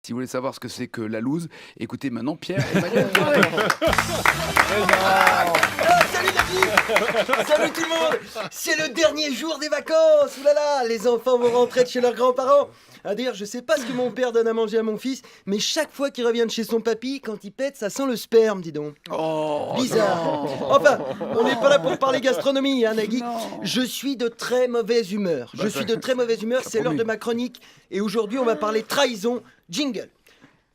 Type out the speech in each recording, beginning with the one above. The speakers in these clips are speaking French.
Si vous voulez savoir ce que c'est que la loose, écoutez maintenant Pierre et Emmanuel. Salut Nagui. Salut tout le monde. C'est le dernier jour des vacances. Ouh là là, les enfants vont rentrer de chez leurs grands-parents. D'ailleurs, je sais pas ce que mon père donne à manger à mon fils, mais chaque fois qu'il revient de chez son papy, quand il pète, ça sent le sperme, dis donc. Oh, Bizarre. non. Enfin, on n'est pas là pour parler gastronomie, hein, Nagui. Non. Je suis de très mauvaise humeur. C'est l'heure de ma chronique. Et aujourd'hui, on va parler trahison. Jingle.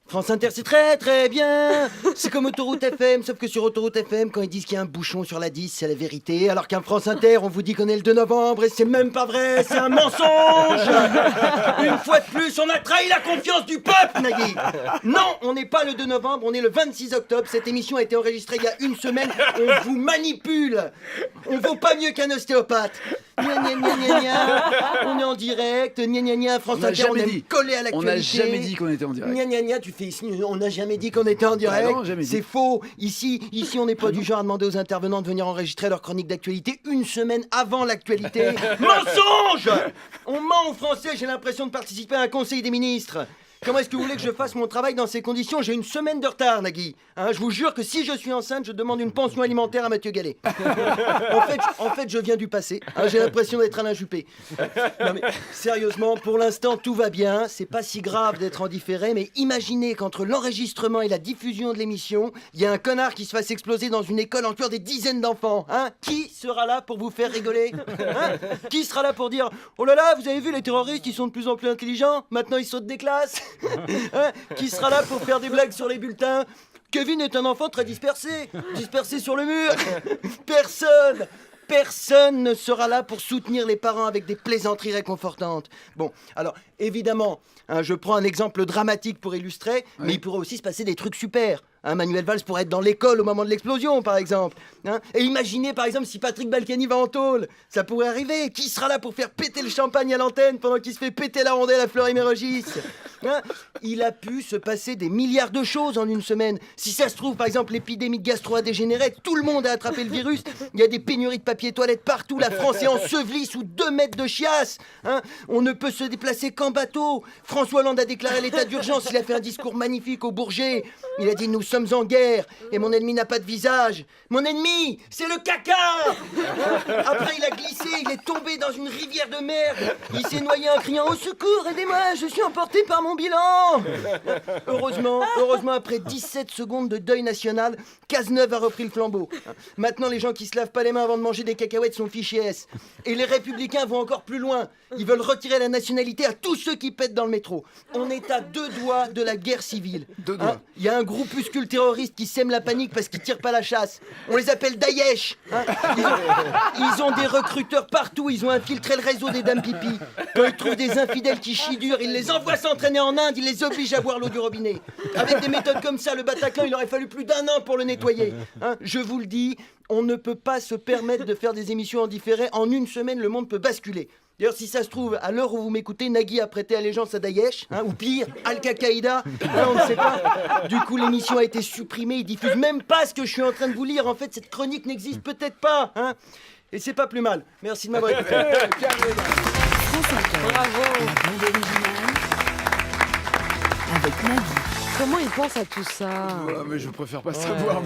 France Inter, c'est très très bien. C'est comme Autoroute FM, sauf que sur Autoroute FM, quand ils disent qu'il y a un bouchon sur la 10, c'est la vérité. Alors qu'un France Inter, on vous dit qu'on est le 2 novembre et c'est même pas vrai, c'est un mensonge. Une fois de plus, on a trahi la confiance du peuple, Nagui. Non, on n'est pas le 2 novembre, on est le 26 octobre. Cette émission a été enregistrée il y a une semaine. On vous manipule. On vaut pas mieux qu'un ostéopathe. Gna gna gna gna gna. On est en direct. Gna gna gna. France Inter, on est collé à l'actualité. On n'a jamais dit qu'on était en direct. Gna gna gna, tu fais ici, on n'a jamais dit qu'on était en direct. Ah non, jamais dit. C'est faux. Ici, on n'est pas du genre à demander aux intervenants de venir enregistrer leur chronique d'actualité une semaine avant l'actualité. Mensonge. On ment aux Français, j'ai l'impression de participer à un conseil des ministres. Comment est-ce que vous voulez que je fasse mon travail dans ces conditions? J'ai une semaine de retard, Nagui. Hein, je vous jure que si je suis enceinte, je demande une pension alimentaire à Mathieu Gallet. En fait, je viens du passé. Hein, j'ai l'impression d'être Alain Juppé. Non mais, sérieusement, pour l'instant, tout va bien. C'est pas si grave d'être en différé, mais imaginez qu'entre l'enregistrement et la diffusion de l'émission, il y a un connard qui se fasse exploser dans une école en tuant des dizaines d'enfants. Hein, qui sera là pour vous faire rigoler? Hein, qui sera là pour dire « Oh là là, vous avez vu, les terroristes, ils sont de plus en plus intelligents. Maintenant, ils sautent des classes. » Hein, qui sera là pour faire des blagues sur les bulletins? Kevin est un enfant très dispersé sur le mur. Personne ne sera là pour soutenir les parents avec des plaisanteries réconfortantes. Bon, alors évidemment, hein, je prends un exemple dramatique pour illustrer, mais il pourrait aussi se passer des trucs super. Hein, Manuel Valls pourrait être dans l'école au moment de l'explosion, par exemple. Hein, et imaginez, par exemple, si Patrick Balkany va en tôle. Ça pourrait arriver. Qui sera là pour faire péter le champagne à l'antenne pendant qu'il se fait péter la rondelle à Fleury-Mérogis? Hein, il a pu se passer des milliards de choses en une semaine. Si ça se trouve, par exemple, l'épidémie de gastro a dégénéré, tout le monde a attrapé le virus. Il y a des pénuries de papier toilette partout. La France est ensevelie sous 2 mètres de chiasse. Hein, on ne peut se déplacer qu'en bateau. François Hollande a déclaré l'état d'urgence. Il a fait un discours magnifique au Bourget. Il a dit « Nous sommes en guerre et mon ennemi n'a pas de visage. Mon ennemi, c'est le caca !» Après, il a glissé, il est tombé dans une rivière de merde. Il s'est noyé en criant « Au secours, aidez-moi, je suis emporté par mon bilan !» Heureusement, après 17 secondes de deuil national, Cazeneuve a repris le flambeau. Maintenant, les gens qui se lavent pas les mains avant de manger des cacahuètes sont fichés S. Et les Républicains vont encore plus loin. Ils veulent retirer la nationalité à tous ceux qui pètent dans le métro. On est à 2 doigts de la guerre civile. 2 doigts. Il y a un groupuscule terroriste qui sème la panique parce qu'ils tirent pas la chasse. On les appelle Daesh. Hein, ils ont des recruteurs partout. Ils ont infiltré le réseau des dames pipi. Quand ils trouvent des infidèles qui chient dur, ils les envoient s'entraîner en Inde. Ils les obligent à boire l'eau du robinet. Avec des méthodes comme ça, le Bataclan, il aurait fallu plus d'1 an pour le nettoyer. Hein, je vous le dis, on ne peut pas se permettre de faire des émissions en différé. En une semaine, le monde peut basculer. D'ailleurs, si ça se trouve, à l'heure où vous m'écoutez, Nagui a prêté allégeance à Daesh, hein, ou pire, Al-Qaïda, hein, on ne sait pas. Du coup, l'émission a été supprimée, ils diffusent même pas ce que je suis en train de vous lire. En fait, cette chronique n'existe peut-être pas. Hein. Et c'est pas plus mal. Merci de m'avoir écouté. Bravo. La bande originale avec Nagui. Comment il pense à tout ça? Mais je préfère pas savoir.